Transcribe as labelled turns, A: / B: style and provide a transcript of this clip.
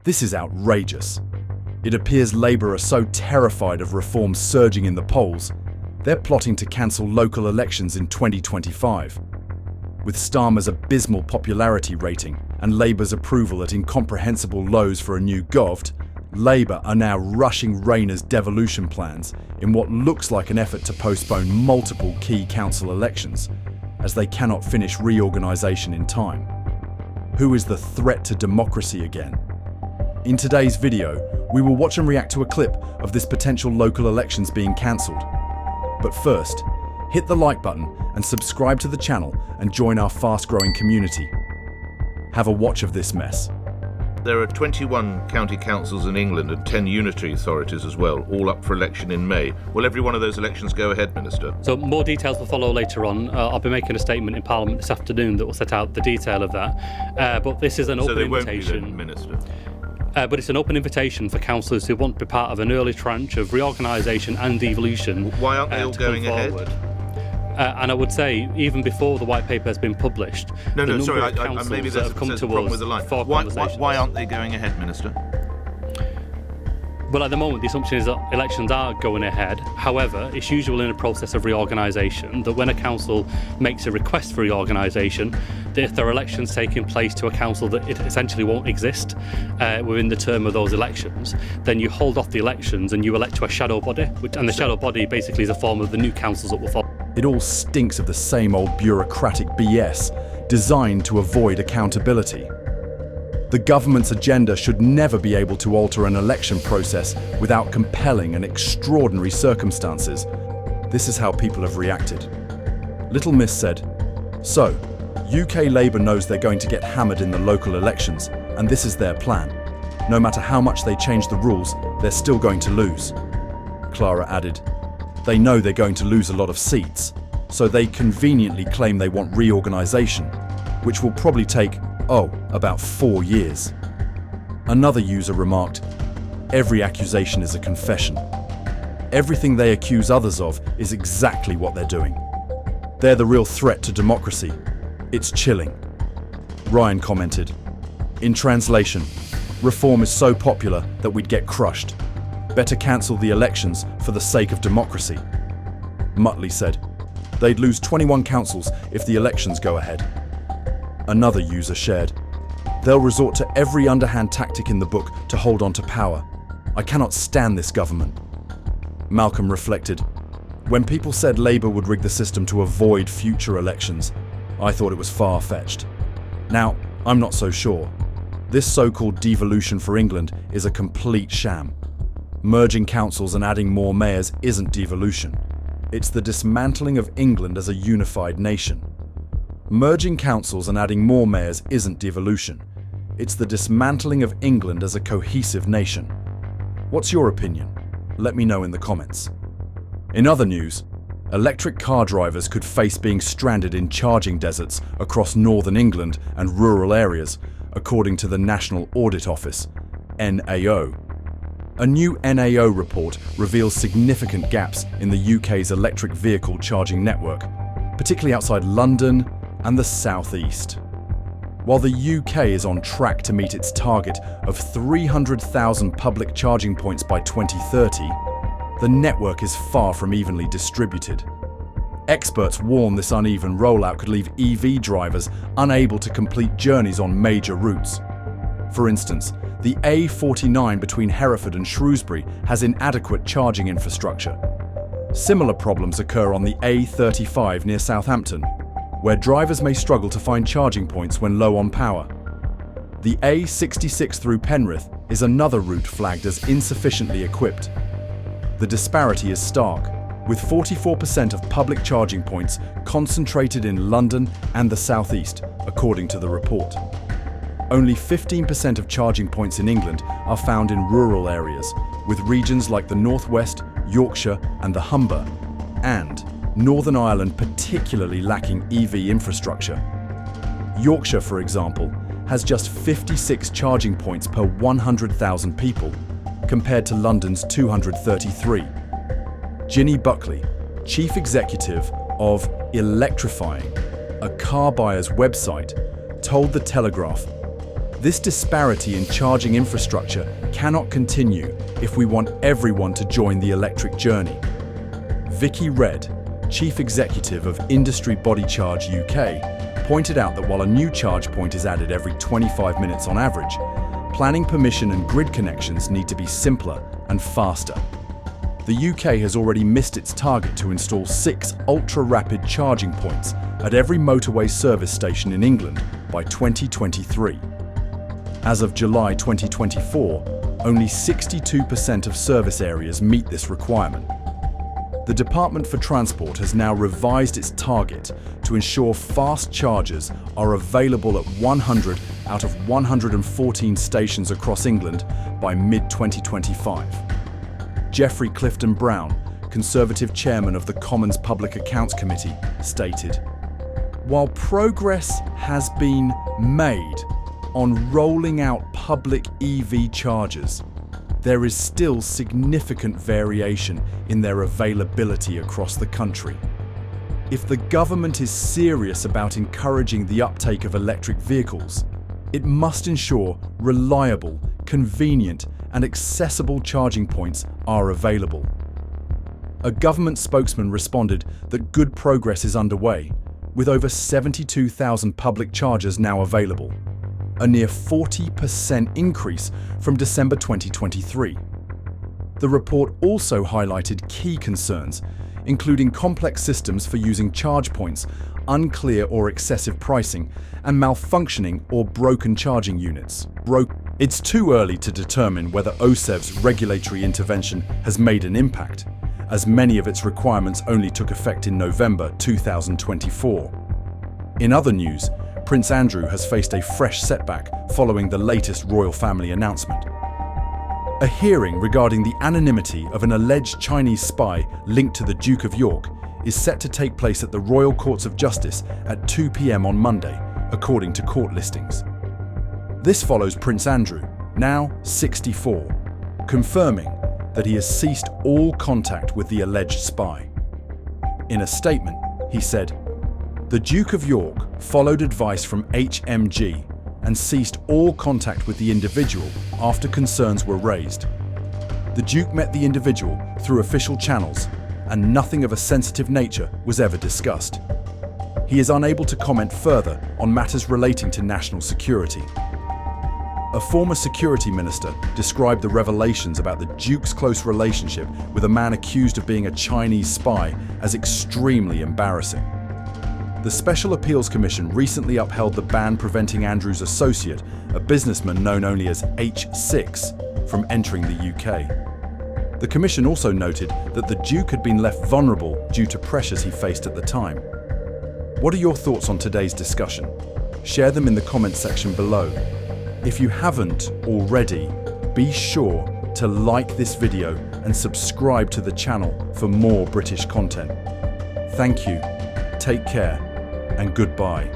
A: This is outrageous. It appears Labour are so terrified of reform surging in the polls, they're plotting to cancel local elections in 2025. With Starmer's abysmal popularity rating and Labour's approval at incomprehensible lows for a new govt, Labour are now rushing Rayner's devolution plans in what looks like an effort to postpone multiple key council elections, as they cannot finish reorganisation in time. Who is the threat to democracy again? In today's video, we will watch and react to a clip of this potential local elections being cancelled. But first, hit the like button and subscribe to the channel and join our fast-growing community. Have a watch of this mess.
B: There are 21 county councils in England and 10 unitary authorities as well, all up for election in May. Will every one of those elections go ahead, Minister?
C: So more details will follow later on. I'll be making a statement in Parliament this afternoon that will set out the detail of that. But this is an open invitation.
B: Won't be then, Minister?
C: But it's an open invitation for councillors who want to be part of an early tranche of reorganisation and devolution.
B: Why aren't they all going ahead?
C: And I would say, even before the white paper has been published,
B: maybe there's a problem with the line. Why aren't they going ahead, Minister?
C: Well, at the moment, the assumption is that elections are going ahead. However, it's usual in a process of reorganisation that when a council makes a request for reorganisation, that if there are elections taking place to a council that it essentially won't exist within the term of those elections, then you hold off the elections and you elect to a shadow body, and the shadow body basically is a form of the new councils that will follow.
A: It all stinks of the same old bureaucratic BS designed to avoid accountability. The government's agenda should never be able to alter an election process without compelling and extraordinary circumstances. This is how people have reacted. Little Miss said, "So, UK Labour knows they're going to get hammered in the local elections, and this is their plan. No matter how much they change the rules, they're still going to lose." Clara added, "They know they're going to lose a lot of seats, so they conveniently claim they want reorganisation, which will probably take about 4 years." Another user remarked, "Every accusation is a confession. Everything they accuse others of is exactly what they're doing. They're the real threat to democracy. It's chilling." Ryan commented, "In translation, reform is so popular that we'd get crushed. Better cancel the elections for the sake of democracy." Muttley said, "They'd lose 21 councils if the elections go ahead." Another user shared, "They'll resort to every underhand tactic in the book to hold on to power. I cannot stand this government." Malcolm reflected, "When people said Labour would rig the system to avoid future elections, I thought it was far-fetched. Now, I'm not so sure. This so-called devolution for England is a complete sham. Merging councils and adding more mayors isn't devolution. It's the dismantling of England as a unified nation. Merging councils and adding more mayors isn't devolution. It's the dismantling of England as a cohesive nation. What's your opinion? Let me know in the comments." In other news, electric car drivers could face being stranded in charging deserts across northern England and rural areas, according to the National Audit Office, NAO. A new NAO report reveals significant gaps in the UK's electric vehicle charging network, particularly outside London and the southeast. While the UK is on track to meet its target of 300,000 public charging points by 2030, the network is far from evenly distributed. Experts warn this uneven rollout could leave EV drivers unable to complete journeys on major routes. For instance, the A49 between Hereford and Shrewsbury has inadequate charging infrastructure. Similar problems occur on the A35 near Southampton, where drivers may struggle to find charging points when low on power. The A66 through Penrith is another route flagged as insufficiently equipped. The disparity is stark, with 44% of public charging points concentrated in London and the southeast, according to the report. Only 15% of charging points in England are found in rural areas, with regions like the Northwest, Yorkshire and the Humber, and Northern Ireland particularly lacking EV infrastructure. Yorkshire, for example, has just 56 charging points per 100,000 people, compared to London's 233. Ginny Buckley, Chief Executive of Electrifying, a car buyer's website, told The Telegraph, This disparity in charging infrastructure cannot continue if we want everyone to join the electric journey. Vicky Red, Chief Executive of Industry Body Charge UK, pointed out that while a new charge point is added every 25 minutes on average, planning permission and grid connections need to be simpler and faster. The UK has already missed its target to install 6 ultra-rapid charging points at every motorway service station in England by 2023. As of July 2024, only 62% of service areas meet this requirement. The Department for Transport has now revised its target to ensure fast chargers are available at 100 out of 114 stations across England by mid-2025. Geoffrey Clifton Brown, Conservative Chairman of the Commons Public Accounts Committee, stated, "While progress has been made on rolling out public EV chargers, there is still significant variation in their availability across the country. If the government is serious about encouraging the uptake of electric vehicles, it must ensure reliable, convenient, and accessible charging points are available." A government spokesman responded that good progress is underway, with over 72,000 public chargers now available, a near 40% increase from December 2023. The report also highlighted key concerns, including complex systems for using charge points, unclear or excessive pricing, and malfunctioning or broken charging units. It's too early to determine whether OSEV's regulatory intervention has made an impact, as many of its requirements only took effect in November 2024. In other news, Prince Andrew has faced a fresh setback following the latest royal family announcement. A hearing regarding the anonymity of an alleged Chinese spy linked to the Duke of York is set to take place at the Royal Courts of Justice at 2 p.m. on Monday, according to court listings. This follows Prince Andrew, now 64, confirming that he has ceased all contact with the alleged spy. In a statement, he said, "The Duke of York followed advice from HMG and ceased all contact with the individual after concerns were raised. The Duke met the individual through official channels, and nothing of a sensitive nature was ever discussed. He is unable to comment further on matters relating to national security." A former security minister described the revelations about the Duke's close relationship with a man accused of being a Chinese spy as extremely embarrassing. The Special Appeals Commission recently upheld the ban preventing Andrew's associate, a businessman known only as H6, from entering the UK. The Commission also noted that the Duke had been left vulnerable due to pressures he faced at the time. What are your thoughts on today's discussion? Share them in the comments section below. If you haven't already, be sure to like this video and subscribe to the channel for more British content. Thank you, take care, and goodbye.